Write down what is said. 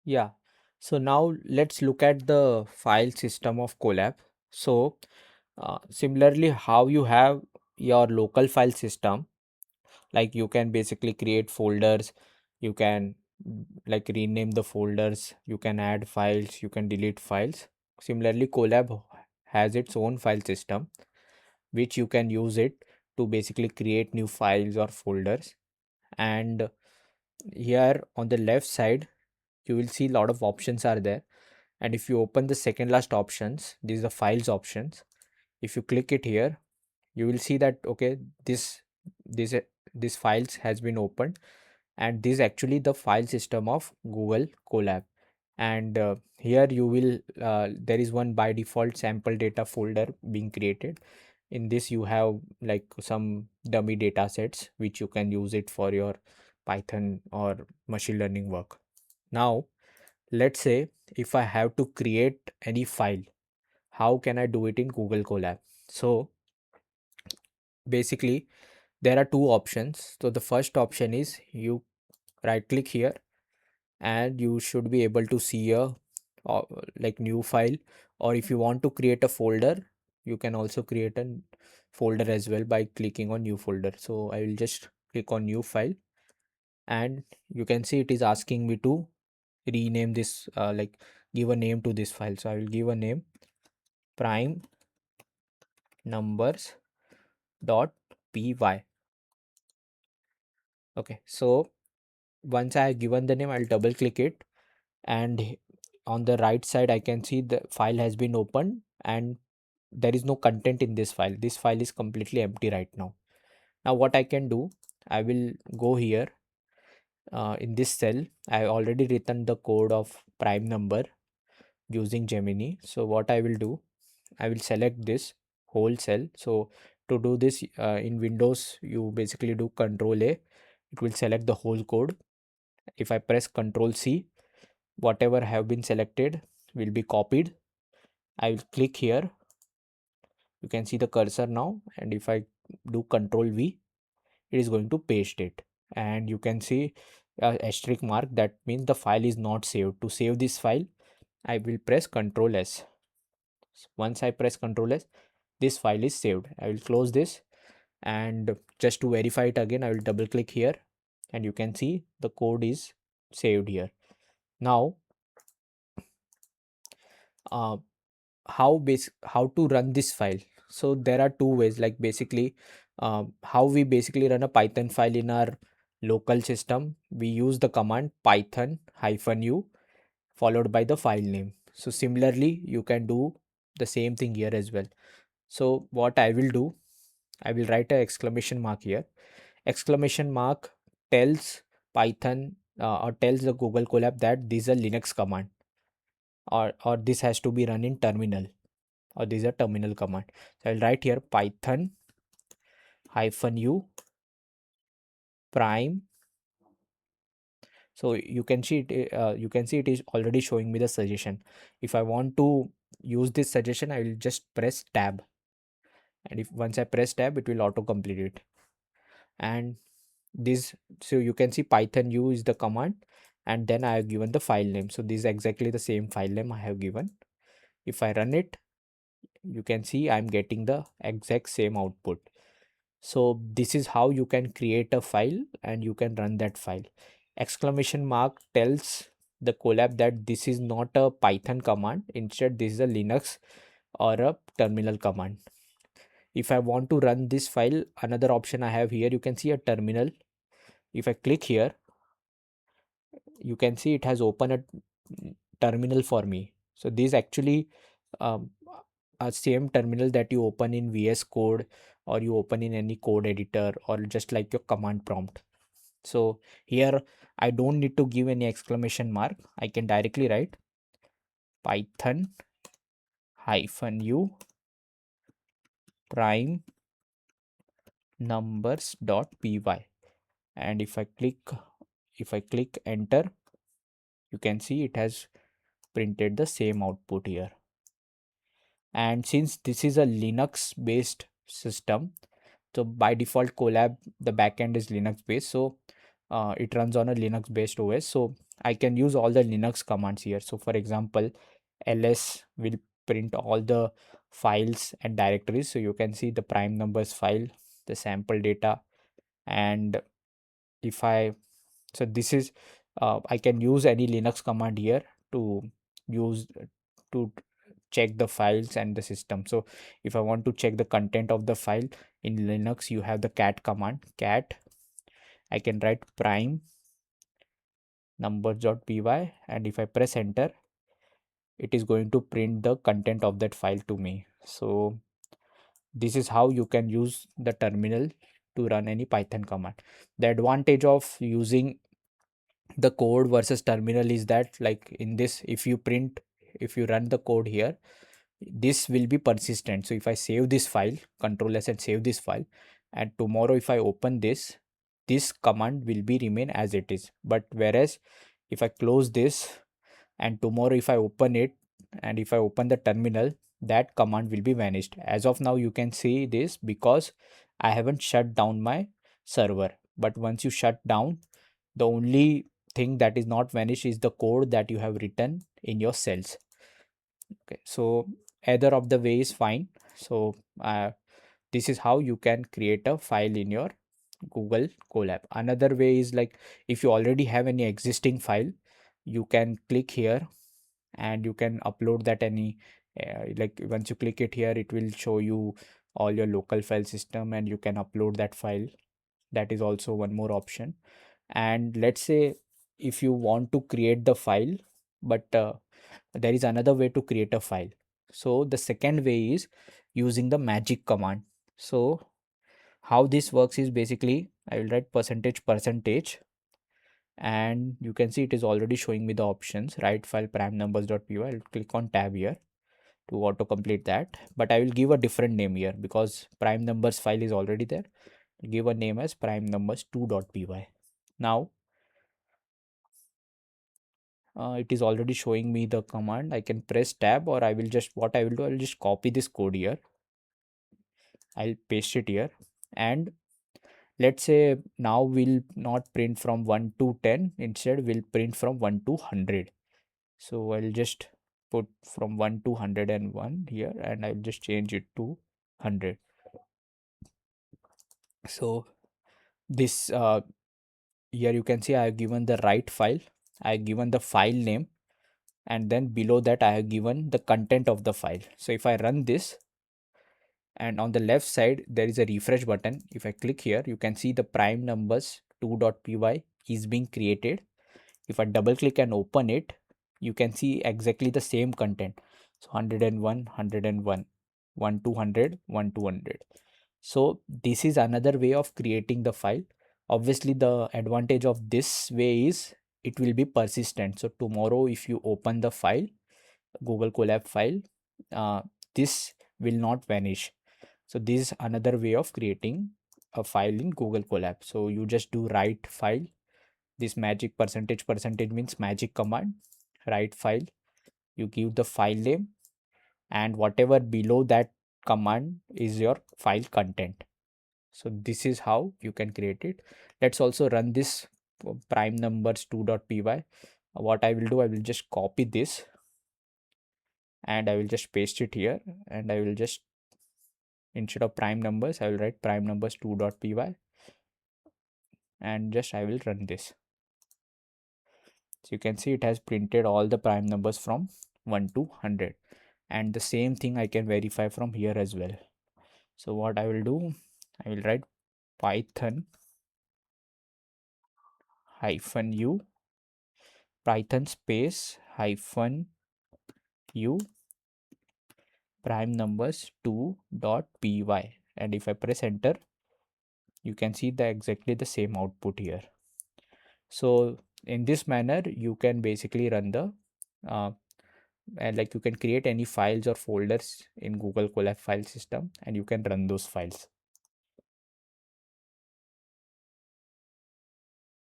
Yeah. So now let's look at the file system of Colab. So similarly, how you have your local file system, like you can basically create folders, you can like rename the folders, you can add files, you can delete files. Similarly, Colab has its own file system, which you can use it to basically create new files or folders. And here on the left side, you will see a lot of options are there. And if you open the second last options, this is the files options. If you click it here, you will see that okay, this this files has been opened, and this is actually the file system of Google Colab. And here you will there is one by default sample data folder being created. In this you have like some dummy data sets which you can use it for your Python or machine learning work. Now let's say if I have to create any file, how can I do it in Google Colab? So basically there are two options. So the first option is you right click here, and you should be able to see a uh, like new file, or if you want to create a folder, you can also create a folder as well by clicking on new folder. So I will just click on new file, and you can see it is asking me to rename this like give a name to this file. So I will give a name, prime numbers dot py. Okay, so once I have given the name, I'll double click it, and on the right side I can see the file has been opened, and there is no content in this file. This file is completely empty right now. Now what I can do, I will go here in this cell. I have already written the code of prime number using Gemini. So what I will do, I will select this whole cell. So to do this in Windows, you basically do Control A. It will select the whole code. If I press Control C, whatever have been selected will be copied. I will click here. You can see the cursor now, and if I do Control V, it is going to paste it. And you can see a asterisk mark, that means the file is not saved. To save this file, I will press Control S. Once I press Control S, this file is saved. I will close this, and just to verify it again, I will double click here, and you can see the code is saved here. Now uh, how to run this file. So there are two ways, like basically how we basically run a Python file in our local system. We use the command python -u followed by the file name. So similarly you can do the same thing here as well. So what I will do, I will write a exclamation mark here. Exclamation mark tells Python or tells the Google Colab that this is a Linux command, or this has to be run in terminal, or this is a terminal command. So I'll write here python -u prime. So you can see it, you can see it is already showing me the suggestion. If I want to use this suggestion, I will just press tab, and if once I press tab, it will auto complete it. And this, so you can see python u is the command, and then I have given the file name. So this is exactly the same file name I have given. If I run it, you can see I'm getting the exact same output. So this is how you can create a file and you can run that file. Exclamation mark tells the Colab that this is not a Python command. Instead, this is a Linux or a terminal command. If I want to run this file, another option I have here, you can see a terminal. If I click here, you can see it has opened a terminal for me. So this is actually um, a same terminal that you open in VS Code, or you open in any code editor, or just like your command prompt. So here I don't need to give any exclamation mark. I can directly write python -u prime numbers.py, and if I click enter, you can see it has printed the same output here. And since this is a Linux based system, so by default Colab, the backend is Linux based. So it runs on a Linux based OS, so I can use all the Linux commands here. So for example, ls will print all the files and directories. So you can see the prime numbers file, the sample data, and if I so this is I can use any Linux command here to use to check the files and the system. So if I want to check the content of the file in Linux, you have the cat command. Cat, I can write prime numbers.py, and if I press enter, it is going to print the content of that file to me. So this is how you can use the terminal to run any Python command. The advantage of using the code versus terminal is that, like in this, if you run the code here, this will be persistent. So if I save this file, control s and save this file, and tomorrow if I open this, this command will be remain as it is. But whereas if I close this and tomorrow if I open it, and if I open the terminal, that command will be vanished. As of now you can see this because I haven't shut down my server. But once you shut down, the only thing that is not vanished is the code that you have written in your cells. Okay, so either of the way is fine. So this is how you can create a file in your Google Colab. Another way is, like, if you already have any existing file, you can click here and you can upload that any like once you click it here, it will show you all your local file system and you can upload that file. That is also one more option. And let's say if you want to create the file, but there is another way to create a file. So the second way is using the magic command. So how this works is, basically I will write percentage, and you can see it is already showing me the options. Write file prime numbers.py. I'll click on tab here to auto complete that, but I will give a different name here because prime numbers file is already there. Give a name as prime numbers2.py. Now it is already showing me the command. I can press tab, or I will just, what I will do, I will just copy this code here. I'll paste it here, and let's say now we'll not print from 1 to 10, instead we'll print from 1 to 100. So I'll just put from 1 to 101 here, and I'll just change it to 100. So this here you can see I have given the right file, I have given the file name, and then below that I have given the content of the file. So if I run this, and on the left side there is a refresh button, if I click here, you can see the prime numbers 2.py is being created. If I double click and open it, you can see exactly the same content. So 101, 101, 1 to 100, 1 to 100. So this is another way of creating the file. Obviously the advantage of this way is it will be persistent. So tomorrow if you open the file, Google Colab file, uh, this will not vanish. So this is another way of creating a file in Google Colab. So you just do write file, this magic percentage means magic command, write file, you give the file name, and whatever below that command is your file content. So this is how you can create it. Let's also run this prime numbers 2.py. What I will do, I will just copy this and I will just paste it here, and I will just, instead of prime numbers, I will write prime numbers 2.py, and just I will run this. So you can see it has printed all the prime numbers from 1 to 100, and the same thing I can verify from here as well. So what I will do, I will write python hyphen u, python space hyphen u, prime numbers 2.py, and if I press enter, you can see the exactly the same output here. So in this manner you can basically run the uh, and like you can create any files or folders in Google Colab file system, and you can run those files.